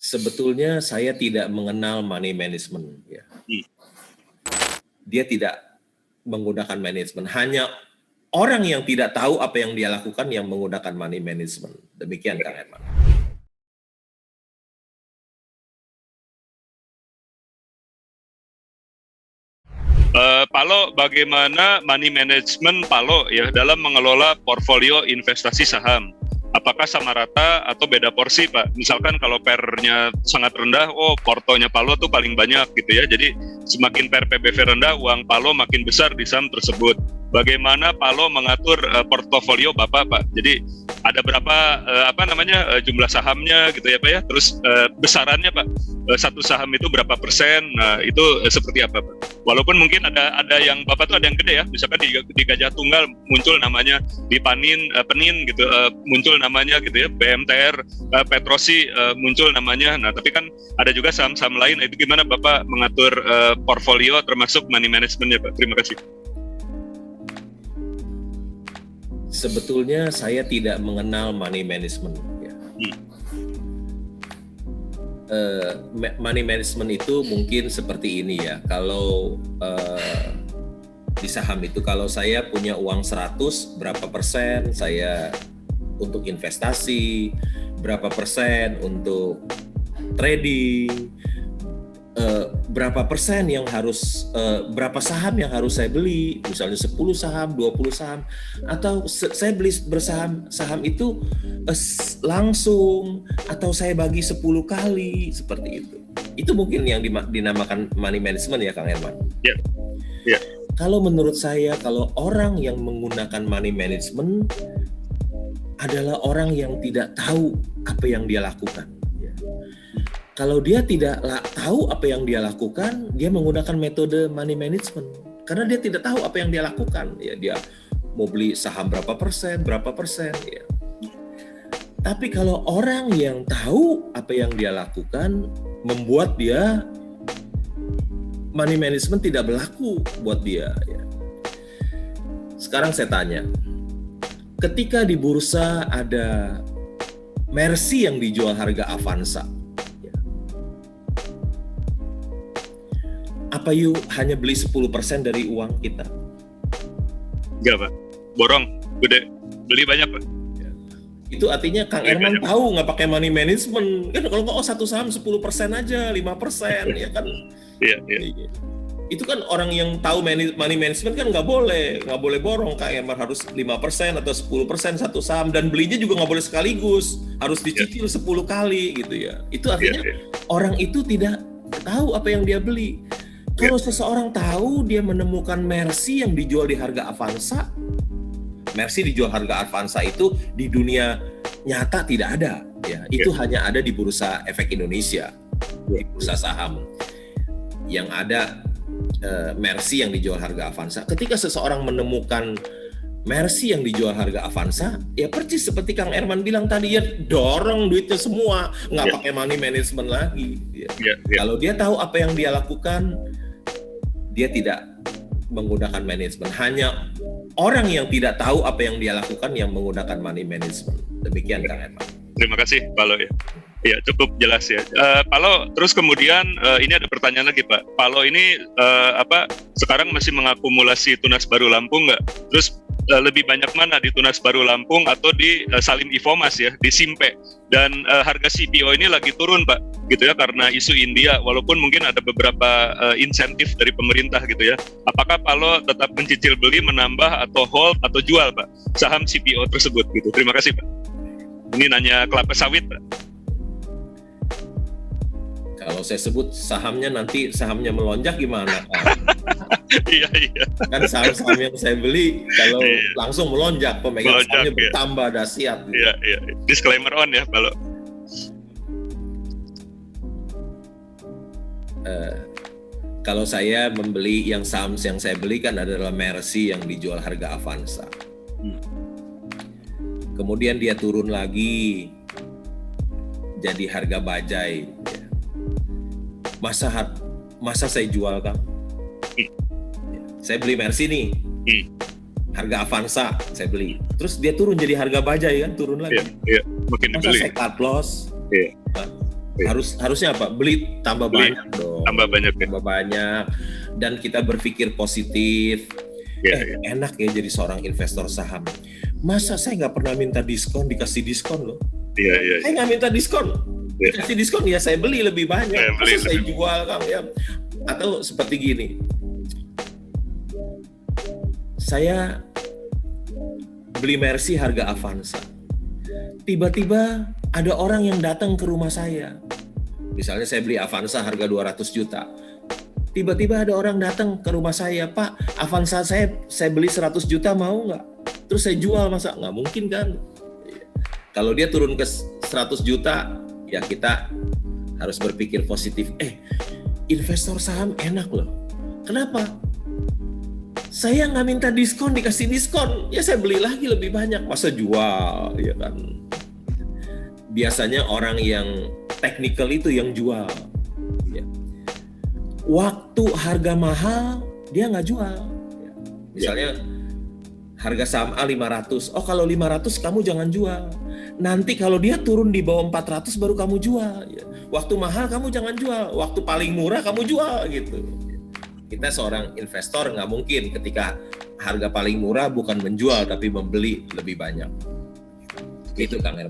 Sebetulnya saya tidak mengenal money management. Ya. Dia tidak menggunakan manajemen. Hanya orang yang tidak tahu apa yang dia lakukan yang menggunakan money management. Demikian Kang Herman. Palo, bagaimana money management Palo ya dalam mengelola portfolio investasi saham? Apakah sama rata atau beda porsi, Pak? Misalkan kalau PER-nya sangat rendah, portonya Palo tuh paling banyak gitu ya. Jadi semakin PER PBV rendah, uang Palo makin besar di saham tersebut. Bagaimana Palo mengatur portofolio Bapak, Pak? Jadi ada berapa jumlah sahamnya gitu ya, Pak ya? Terus besarannya, Pak, satu saham itu berapa persen? Nah, itu seperti apa, Pak? Walaupun mungkin ada yang Bapak tuh ada yang gede ya, misalkan di Gajah Tunggal muncul namanya, di Penin gitu muncul namanya gitu ya, BMTR Petrosi muncul namanya. Nah, tapi kan ada juga saham-saham lain. Itu gimana Bapak mengatur portfolio termasuk money management-nya, Pak? Terima kasih. Sebetulnya saya tidak mengenal money management. Ya. Money management itu mungkin seperti ini ya. Kalau di saham itu, kalau saya punya uang 100, berapa persen saya untuk investasi, berapa persen untuk trading, berapa persen yang harus, berapa saham yang harus saya beli, misalnya 10 saham, 20 saham, atau saya beli saham itu langsung, atau saya bagi 10 kali, seperti itu. Itu mungkin yang dinamakan money management ya Kang Herman. Ya. Yeah. Kalau menurut saya, kalau orang yang menggunakan money management adalah orang yang tidak tahu apa yang dia lakukan. Kalau dia tidak tahu apa yang dia lakukan, dia menggunakan metode money management. Karena dia tidak tahu apa yang dia lakukan. Ya, dia mau beli saham berapa persen. Ya. Tapi kalau orang yang tahu apa yang dia lakukan, membuat dia money management tidak berlaku buat dia. Ya. Sekarang saya tanya, ketika di bursa ada Mercy yang dijual harga Avanza, apa you hanya beli 10% dari uang kita? Enggak, Pak. Borong, gede. Beli banyak, Pak. Itu artinya Kang Herman tahu nggak pakai money management. Kan kalau nggak satu saham 10% aja, 5%, ya kan? Iya. Itu kan orang yang tahu money management kan nggak boleh borong. Kang Herman harus 5% atau 10% satu saham, dan belinya juga nggak boleh sekaligus. Harus dicicil 10 kali gitu ya. Itu artinya orang itu tidak tahu apa yang dia beli. Kalau seseorang tahu, dia menemukan Mercy yang dijual di harga Avanza. Mercy dijual harga Avanza itu di dunia nyata tidak ada. Ya, itu hanya ada di Bursa Efek Indonesia, di bursa saham. Yang ada Mercy yang dijual harga Avanza. Ketika seseorang menemukan Mercy yang dijual harga Avanza, ya persis seperti Kang Herman bilang tadi, ya dorong duitnya semua, nggak pakai money management lagi. Ya. Kalau dia tahu apa yang dia lakukan, dia tidak menggunakan manajemen. Hanya orang yang tidak tahu apa yang dia lakukan yang menggunakan money management. Demikian Kang Herman. Terima kasih Palo ya. Ya, cukup jelas ya. Palo, terus kemudian ini ada pertanyaan lagi Pak. Palo ini sekarang masih mengakumulasi Tunas Baru Lampung nggak? Terus lebih banyak mana di Tunas Baru Lampung atau di Salim Infomas ya, di Simpe? Dan harga CPO ini lagi turun Pak, gitu ya, karena isu India. Walaupun mungkin ada beberapa insentif dari pemerintah gitu ya. Apakah Palo tetap mencicil beli, menambah atau hold atau jual Pak saham CPO tersebut gitu? Terima kasih Pak. Ini nanya kelapa sawit Pak. Kalau saya sebut sahamnya, nanti sahamnya melonjak gimana Pak? Iya. Kan saham-saham yang saya beli kalau langsung melonjak, pemegang sahamnya bertambah dahsyat. Iya. Disclaimer on ya, Palo. Kalau saya membeli saham yang saya beli kan adalah Mercy yang dijual harga Avanza. Kemudian dia turun lagi jadi harga Bajai. Masa saya jual Kang? Saya beli Mercy nih, harga Avanza saya beli, terus dia turun jadi harga Bajai kan, turun lagi. Iya, makin masa dibeli. Saya cut loss? Iya. Harusnya apa? Beli tambah banyak dong. Tambah banyak ya. Tambah banyak, dan kita berpikir positif. Enak ya jadi seorang investor saham. Masa saya nggak pernah minta diskon, dikasih diskon loh. Iya. Saya nggak minta diskon, dikasih diskon ya saya beli lebih banyak. Masa saya jual Kang ya? Atau seperti gini, saya beli Mercy harga Avanza. Tiba-tiba ada orang yang datang ke rumah saya. Misalnya saya beli Avanza harga 200 juta. Tiba-tiba ada orang datang ke rumah saya, Pak, Avanza saya beli 100 juta mau nggak? Terus saya jual, masa? Nggak mungkin kan? Kalau dia turun ke 100 juta, ya kita harus berpikir positif. Investor saham enak loh. Kenapa? Saya nggak minta diskon, dikasih diskon. Ya saya beli lagi lebih banyak. Masa jual, ya kan? Biasanya orang yang teknikal itu yang jual. Ya. Waktu harga mahal, dia nggak jual. Ya. Misalnya harga saham A 500. Oh kalau 500 kamu jangan jual. Nanti kalau dia turun di bawah 400 baru kamu jual. Ya. Waktu mahal kamu jangan jual. Waktu paling murah kamu jual gitu. Kita seorang investor nggak mungkin ketika harga paling murah bukan menjual tapi membeli lebih banyak. Itu Kang Herman.